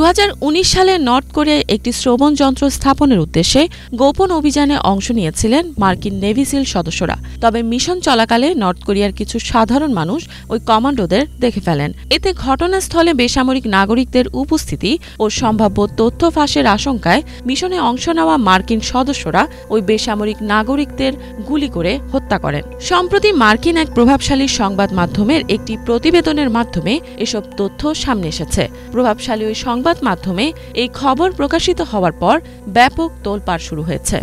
2019 সালে নর্থ কোরিয়ায় একটি শ্রবণ যন্ত্র স্থাপনের উদ্দেশ্যে গোপন অভিযানে অংশ নিয়েছিলেন মার্কিন নেভি সিল সদস্যরা। তবে মিশন চলাকালে নর্থ কোরিয়ার কিছু সাধারণ মানুষ ওই কমান্ডোদের দেখে ফেলেন। এতে ঘটনাস্থলে বেসামরিক নাগরিকদের উপস্থিতি ও সম্ভাব্য তথ্য ফাঁসের আশঙ্কায় মিশনে অংশ নেওয়া মার্কিন সদস্যরা ওই বেসামরিক নাগরিকদের গুলি করে হত্যা করেন। সম্প্রতি মার্কিন এক প্রভাবশালী সংবাদ মাধ্যমের একটি প্রতিবেদনের মাধ্যমে এসব তথ্য সামনে এসেছে। প্রভাবশালী ওই সংবাদ মাধ্যমে এই খবর প্রকাশিত হওয়ার পর ব্যাপক তোলপাড় শুরু হয়েছে।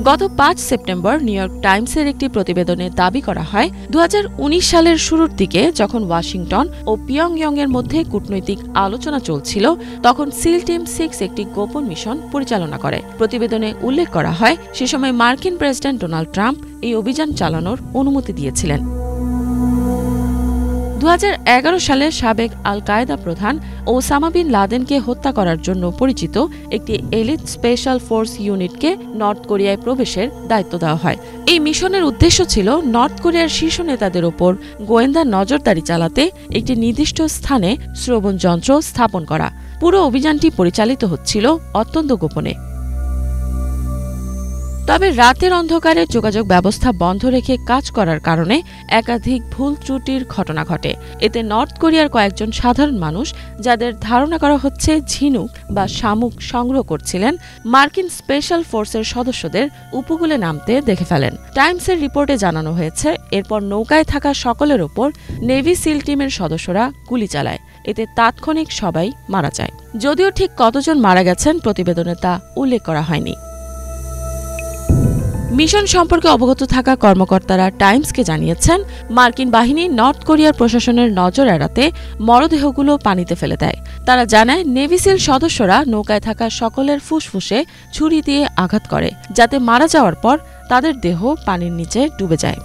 গত 5 সেপ্টেম্বর নিউ ইয়র্ক টাইমসের একটি প্রতিবেদনে দাবি করা হয় 2019 সালের শুরুর দিকে যখন ওয়াশিংটন ও পিয়ংইয়ংয়ের মধ্যে কূটনৈতিক আলোচনা চলছিল, তখন সিল টিম 6 একটি গোপন মিশন পরিচালনা করে। প্রতিবেদনে উল্লেখ করা হয় সে সময় মার্কিন প্রেসিডেন্ট ডোনাল্ড ট্রাম্প এই অভিযান চালানোর অনুমতি দিয়েছিলেন। 2011 সালে সাবেক আল কায়েদা প্রধান ওসামা বিন লাদেনকে হত্যা করার জন্য পরিচিত একটি এলিট স্পেশাল ফোর্স ইউনিটকে নর্থ কোরিয়ায় প্রবেশের দায়িত্ব দেওয়া হয়। এই মিশনের উদ্দেশ্য ছিল নর্থ কোরিয়ার শীর্ষ নেতাদের ওপর গোয়েন্দা নজরদারি চালাতে একটি নির্দিষ্ট স্থানে শ্রবণ যন্ত্র স্থাপন করা। পুরো অভিযানটি পরিচালিত হচ্ছিল অত্যন্ত গোপনে। তবে রাতের অন্ধকারে যোগাযোগ ব্যবস্থা বন্ধ রেখে কাজ করার কারণে একাধিক ভুল ত্রুটির ঘটনা ঘটে। এতে নর্থ কোরিয়ার কয়েকজন সাধারণ মানুষ, যাদের ধারণা করা হচ্ছে ঝিনুক বা শামুক সংগ্রহ করছিলেন, মার্কিন স্পেশাল ফোর্সের সদস্যদের উপকূলে নামতে দেখে ফেলেন। টাইমসের রিপোর্টে জানানো হয়েছে এরপর নৌকায় থাকা সকলের ওপর নেভি সিল টিমের সদস্যরা গুলি চালায়। এতে তাৎক্ষণিক সবাই মারা যায়। যদিও ঠিক কতজন মারা গেছেন প্রতিবেদনে তা উল্লেখ করা হয়নি। মিশন সম্পর্কে অবগত থাকা কর্মকর্তারা টাইমসকে জানিয়েছেন, মার্কিন বাহিনী নর্থ কোরিয়ার প্রশাসনের নজর এড়াতে মরদেহগুলো পানিতে ফেলে দেয়। তারা জানায় নেভি সিল সদস্যরা নৌকায় থাকা সকলের ফুসফুসে ছুরি দিয়ে আঘাত করে, যাতে মারা যাওয়ার পর তাদের দেহ পানির নিচে ডুবে যায়।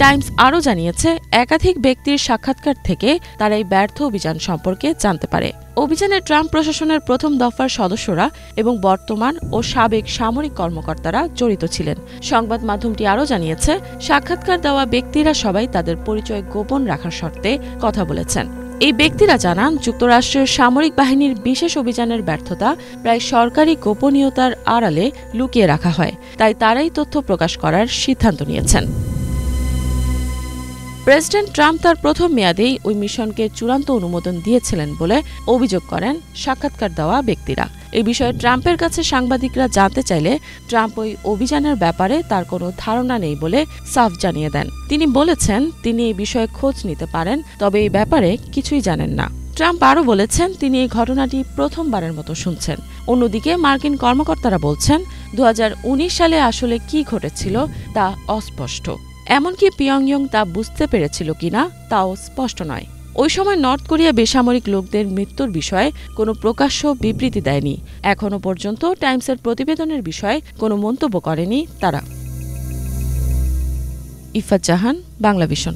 টাইমস আরও জানিয়েছে, একাধিক ব্যক্তির সাক্ষাৎকার থেকে তারা এই ব্যর্থ অভিযান সম্পর্কে জানতে পারে। অভিযানে ট্রাম্প প্রশাসনের প্রথম দফার সদস্যরা এবং বর্তমান ও সাবেক সামরিক কর্মকর্তারা জড়িত ছিলেন। সংবাদ মাধ্যমটি আরও জানিয়েছে, সাক্ষাৎকার দেওয়া ব্যক্তিরা সবাই তাদের পরিচয় গোপন রাখার শর্তে কথা বলেছেন। এই ব্যক্তিরা জানান, যুক্তরাষ্ট্রের সামরিক বাহিনীর বিশেষ অভিযানের ব্যর্থতা প্রায় সরকারি গোপনীয়তার আড়ালে লুকিয়ে রাখা হয়, তাই তারাই তথ্য প্রকাশ করার সিদ্ধান্ত নিয়েছেন। প্রেসিডেন্ট ট্রাম্প তার প্রথম মেয়াদেই ওই মিশনকে চূড়ান্ত অনুমোদন দিয়েছিলেন বলে অভিযোগ করেন সাক্ষাৎকার দেওয়া ব্যক্তিরা। এই বিষয়ে ট্রাম্পের কাছে সাংবাদিকরা জানতে চাইলে ট্রাম্প ওই অভিযানের ব্যাপারে তার কোনো ধারণা নেই বলে সাফ জানিয়ে দেন। তিনি বলেছেন তিনি এই বিষয়ে খোঁজ নিতে পারেন, তবে এই ব্যাপারে কিছুই জানেন না। ট্রাম্প আরও বলেছেন তিনি এই ঘটনাটি প্রথমবারের মতো শুনছেন। অন্যদিকে মার্কিন কর্মকর্তারা বলছেন 2019 সালে আসলে কি ঘটেছিল তা অস্পষ্ট। এমনকি পিয়ংইয়ং তা বুঝতে পেরেছিল কিনা তাও স্পষ্ট নয়। ওই সময় নর্থ কোরিয়া বেসামরিক লোকদের মৃত্যুর বিষয়ে কোনো প্রকাশ্য বিবৃতি দেয়নি। এখনও পর্যন্ত টাইমসের প্রতিবেদনের বিষয়ে কোনো মন্তব্য করেনি তারা। ইফাত জাহান, বাংলা ভিশন।